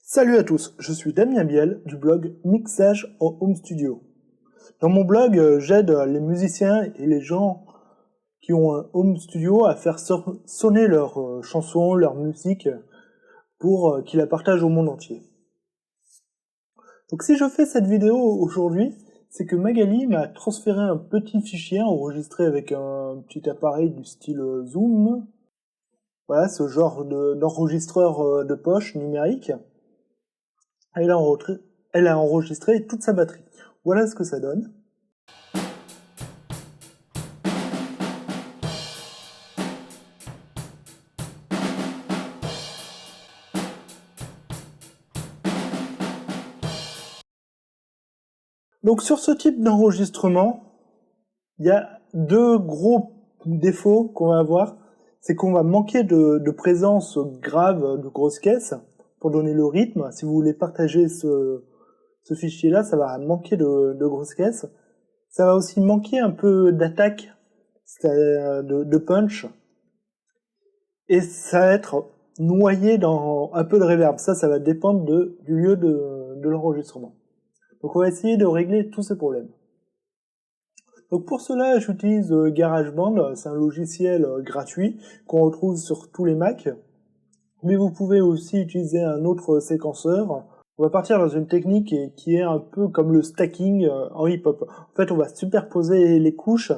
Salut à tous, je suis Damien Biel du blog Mixage en Home Studio. Dans mon blog, j'aide les musiciens et les gens qui ont un home studio à faire sonner leurs chansons, leur musique pour qu'ils la partagent au monde entier. Donc si je fais cette vidéo aujourd'hui, c'est que Magali m'a transféré un petit fichier enregistré avec un petit appareil du style Zoom. Voilà, ce genre d'enregistreur de poche numérique. Elle a enregistré toute sa batterie. Voilà ce que ça donne. Donc sur ce type d'enregistrement, il y a deux gros défauts qu'on va avoir. C'est qu'on va manquer de présence grave de grosses caisses pour donner le rythme. Si vous voulez partager ce fichier-là, ça va manquer de grosses caisses. Ça va aussi manquer un peu d'attaque, de punch. Et ça va être noyé dans un peu de reverb. Ça va dépendre du lieu de l'enregistrement. Donc on va essayer de régler tous ces problèmes. Donc pour cela, j'utilise GarageBand, c'est un logiciel gratuit qu'on retrouve sur tous les Mac. Mais vous pouvez aussi utiliser un autre séquenceur. On va partir dans une technique qui est un peu comme le stacking en hip-hop. En fait, on va superposer les couches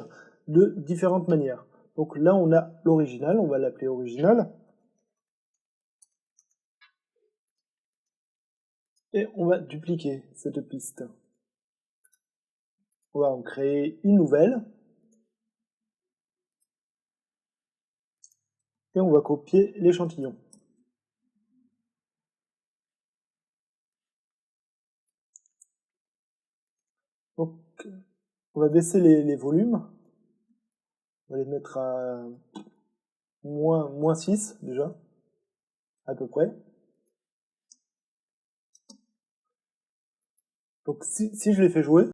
de différentes manières. Donc là, on a l'original, on va l'appeler original. Et on va dupliquer cette piste. On va en créer une nouvelle. Et on va copier l'échantillon. Donc, on va baisser les volumes. On va les mettre à moins 6 déjà, à peu près. Donc si je les fais jouer,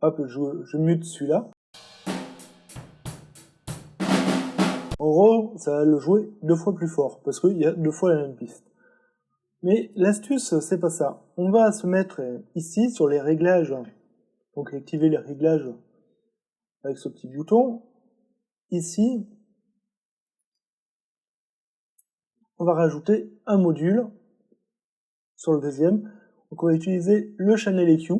hop, je mute celui-là. En gros, ça va le jouer 2 fois plus fort, parce qu'il y a 2 fois la même piste. Mais l'astuce, c'est pas ça. On va se mettre ici, sur les réglages, donc activer les réglages avec ce petit bouton. Ici, on va rajouter un module sur le deuxième. Donc on va utiliser le channel EQ,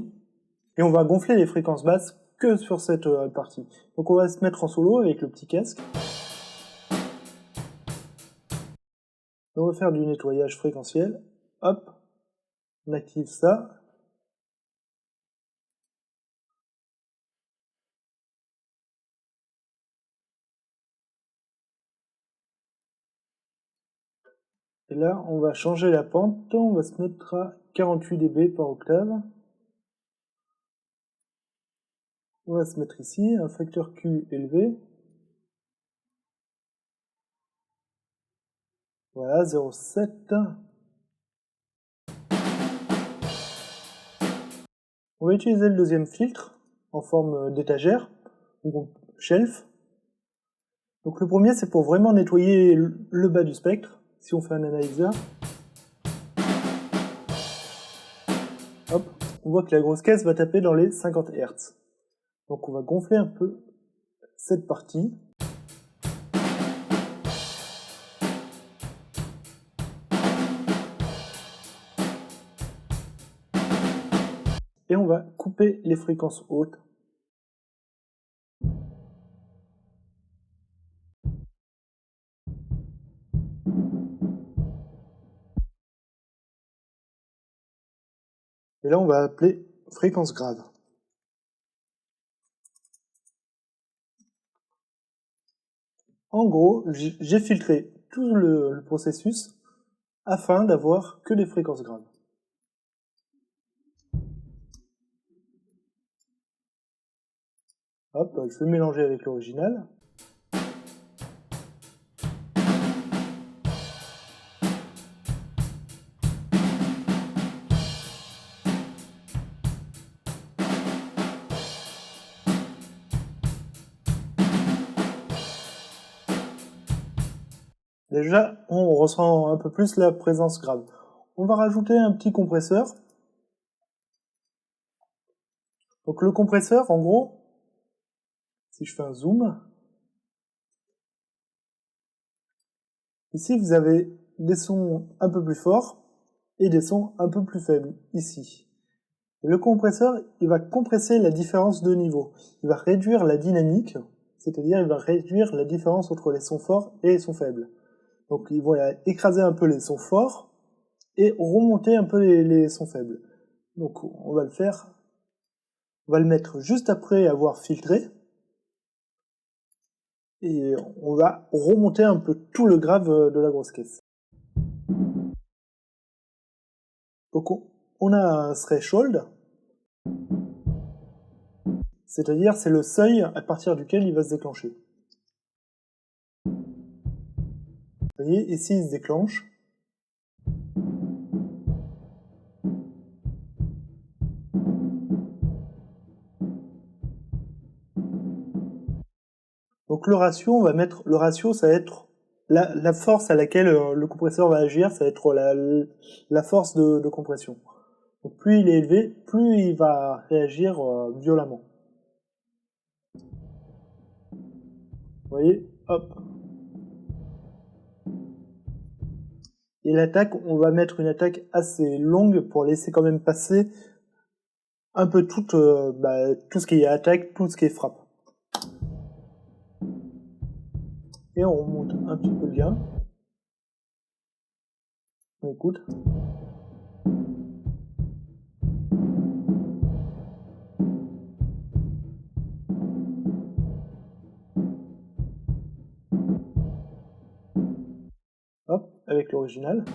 et on va gonfler les fréquences basses que sur cette partie. Donc on va se mettre en solo avec le petit casque. On va faire du nettoyage fréquentiel. Hop, on active ça. Et là, on va changer la pente. On va se mettre à 48 dB par octave. On va se mettre ici, un facteur Q élevé. Voilà, 0,7. On va utiliser le deuxième filtre en forme d'étagère, ou shelf. Donc le premier, c'est pour vraiment nettoyer le bas du spectre. Si on fait un analyseur, hop, on voit que la grosse caisse va taper dans les 50 Hz. Donc on va gonfler un peu cette partie. Et on va couper les fréquences hautes. Et là, on va appeler fréquence grave. En gros, j'ai filtré tout le processus afin d'avoir que des fréquences graves. Hop, je vais mélanger avec l'original. Déjà, on ressent un peu plus la présence grave. On va rajouter un petit compresseur. Donc le compresseur, en gros, si je fais un zoom, ici vous avez des sons un peu plus forts et des sons un peu plus faibles, ici. Et le compresseur, il va compresser la différence de niveau. Il va réduire la dynamique, c'est-à-dire il va réduire la différence entre les sons forts et les sons faibles. Donc il va écraser un peu les sons forts et remonter un peu les sons faibles. Donc on va le faire, on va le mettre juste après avoir filtré, et on va remonter un peu tout le grave de la grosse caisse. Donc on a un threshold, c'est-à-dire c'est le seuil à partir duquel il va se déclencher. Vous voyez, ici il se déclenche. Donc le ratio, on va mettre, le ratio ça va être la force à laquelle le compresseur va agir, ça va être la force de compression. Donc plus il est élevé, plus il va réagir violemment. Vous voyez, hop. Et l'attaque, on va mettre une attaque assez longue pour laisser quand même passer un peu tout ce qui est attaque, tout ce qui est frappe. Et on remonte un petit peu le gain. On écoute. Hop, avec l'original.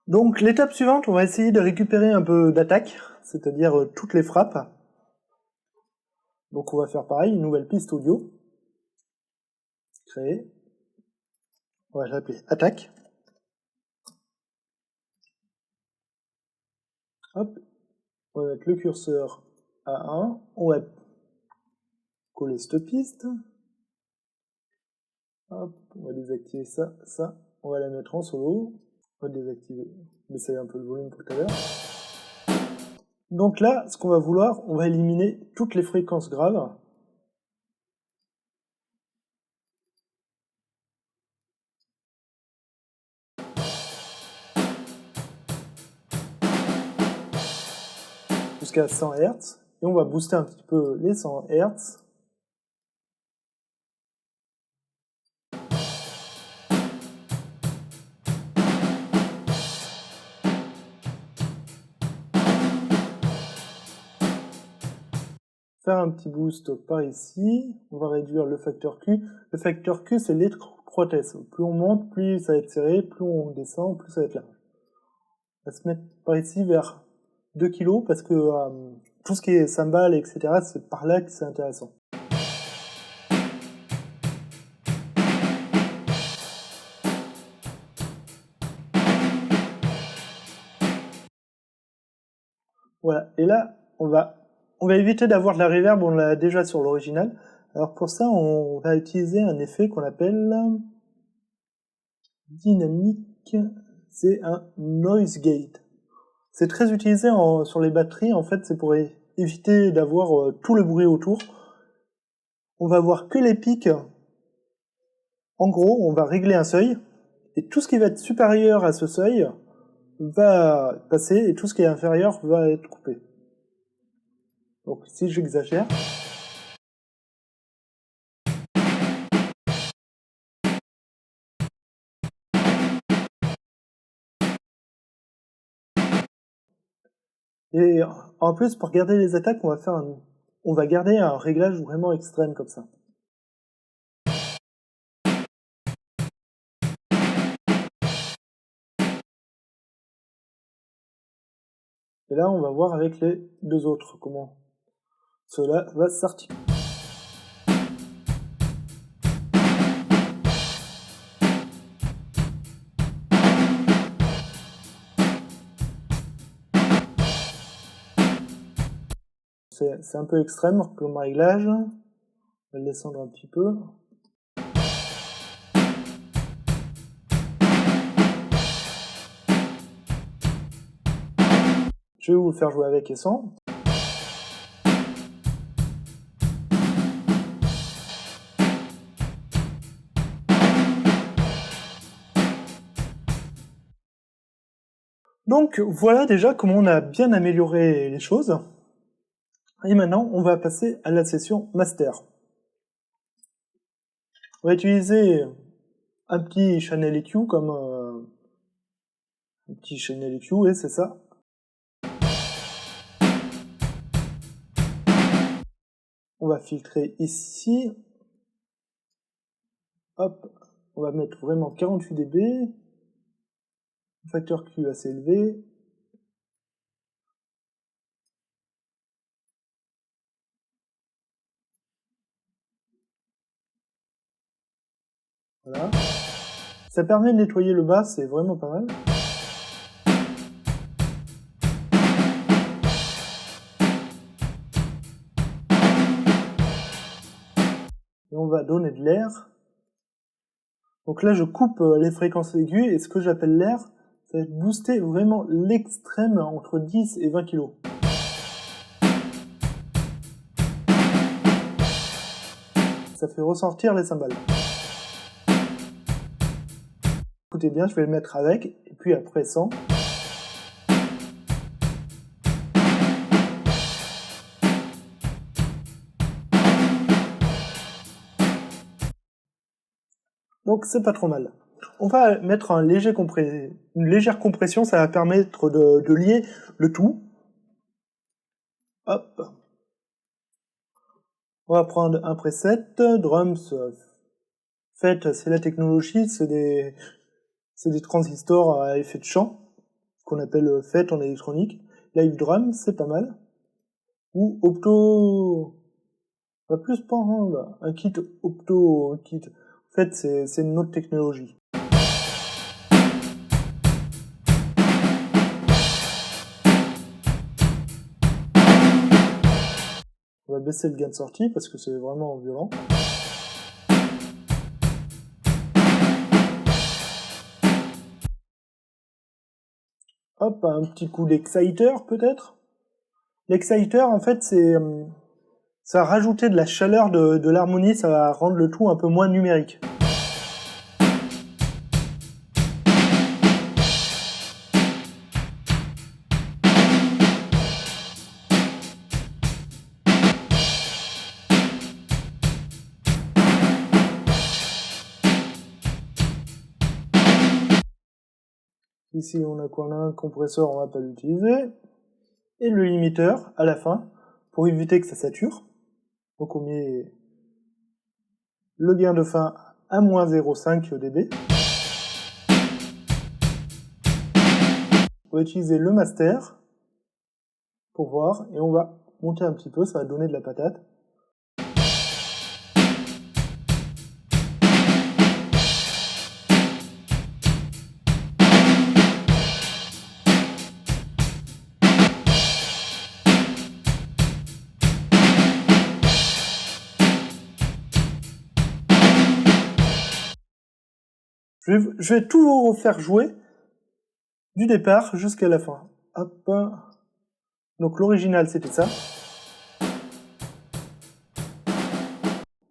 Donc l'étape suivante, on va essayer de récupérer un peu d'attaque, c'est-à-dire toutes les frappes. Donc on va faire pareil, une nouvelle piste audio. Créer. On va l'appeler attaque. Hop. On va mettre le curseur à 1. On va coller cette piste. Hop. On va désactiver ça, ça. On va la mettre en solo. On va désactiver. Baisser un peu le volume pour tout à l'heure. Donc là, ce qu'on va vouloir, on va éliminer toutes les fréquences graves. Jusqu'à 100 Hz. Et on va booster un petit peu les 100 Hz. Faire un petit boost par ici, on va réduire le facteur Q. Le facteur Q, c'est l'électroprothèse. Plus on monte, plus ça va être serré, plus on descend, plus ça va être large. On va se mettre par ici vers 2 kg parce que tout ce qui est cymbales, etc., c'est par là que c'est intéressant. Voilà, et là, on va éviter d'avoir de la reverb, on l'a déjà sur l'original. Alors pour ça, on va utiliser un effet qu'on appelle dynamique, c'est un noise gate. C'est très utilisé sur les batteries, en fait, c'est pour éviter d'avoir tout le bruit autour. On va voir que les pics. En gros, on va régler un seuil, et tout ce qui va être supérieur à ce seuil va passer, et tout ce qui est inférieur va être coupé. Donc si j'exagère, et en plus pour garder les attaques, on va garder un réglage vraiment extrême comme ça. Et là, on va voir avec les deux autres comment cela va s'articuler. c'est un peu extrême comme réglage. On va le descendre un petit peu. Je vais vous le faire jouer avec et sans. Donc voilà déjà comment on a bien amélioré les choses. Et maintenant, on va passer à la session master. On va utiliser un petit channel EQ comme un petit channel EQ, et c'est ça. On va filtrer ici. Hop, on va mettre vraiment 48 dB. Facteur Q assez élevé. Voilà. Ça permet de nettoyer le bas, c'est vraiment pas mal. Et on va donner de l'air. Donc là, je coupe les fréquences aiguës, et ce que j'appelle l'air, ça va être booster vraiment l'extrême entre 10 et 20 kg. Ça fait ressortir les cymbales. Écoutez bien, je vais le mettre avec, et puis après sans. Donc c'est pas trop mal. On va mettre une légère compression, ça va permettre de lier le tout. Hop. On va prendre un preset, drums, FET, c'est la technologie, c'est des transistors à effet de champ, qu'on appelle FET en électronique. Live drum, c'est pas mal. Ou opto, on va plus prendre un kit opto, kit. En fait, c'est une autre technologie. On va baisser le gain de sortie parce que c'est vraiment violent. Hop, un petit coup d'exciter peut-être. L'exciter, en fait, ça va rajouter de la chaleur de l'harmonie, ça va rendre le tout un peu moins numérique. Ici, on a quoi? On a un compresseur, on va pas l'utiliser. Et le limiteur, à la fin, pour éviter que ça sature. Donc on met le gain de fin à moins 0,5 dB. On va utiliser le master pour voir, et on va monter un petit peu, ça va donner de la patate. Je vais tout vous refaire jouer du départ jusqu'à la fin. Hop. Donc l'original c'était ça.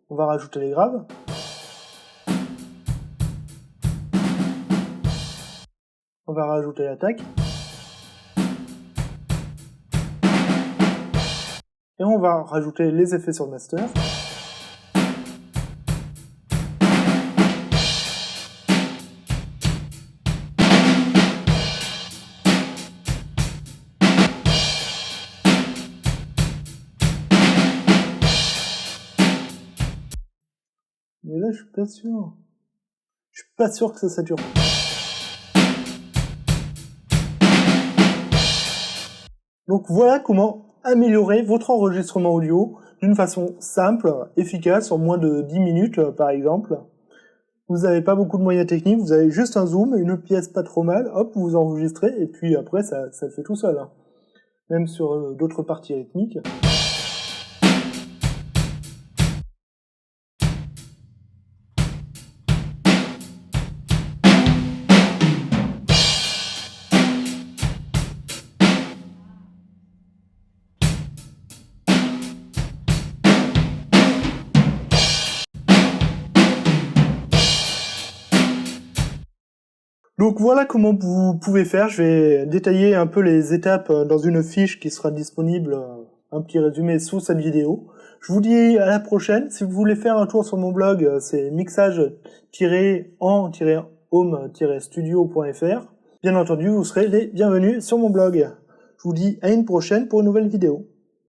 On va rajouter les graves. On va rajouter l'attaque. Et on va rajouter les effets sur le master. Mais là, je suis pas sûr. Je suis pas sûr que ça sature. Donc voilà comment améliorer votre enregistrement audio d'une façon simple, efficace, en moins de 10 minutes par exemple. Vous n'avez pas beaucoup de moyens techniques, vous avez juste un zoom, une pièce pas trop mal, hop, vous enregistrez, et puis après ça le fait tout seul. Même sur d'autres parties rythmiques. Donc voilà comment vous pouvez faire. Je vais détailler un peu les étapes dans une fiche qui sera disponible, un petit résumé sous cette vidéo. Je vous dis à la prochaine. Si vous voulez faire un tour sur mon blog, c'est mixage-en-home-studio.fr. Bien entendu, vous serez les bienvenus sur mon blog. Je vous dis à une prochaine pour une nouvelle vidéo.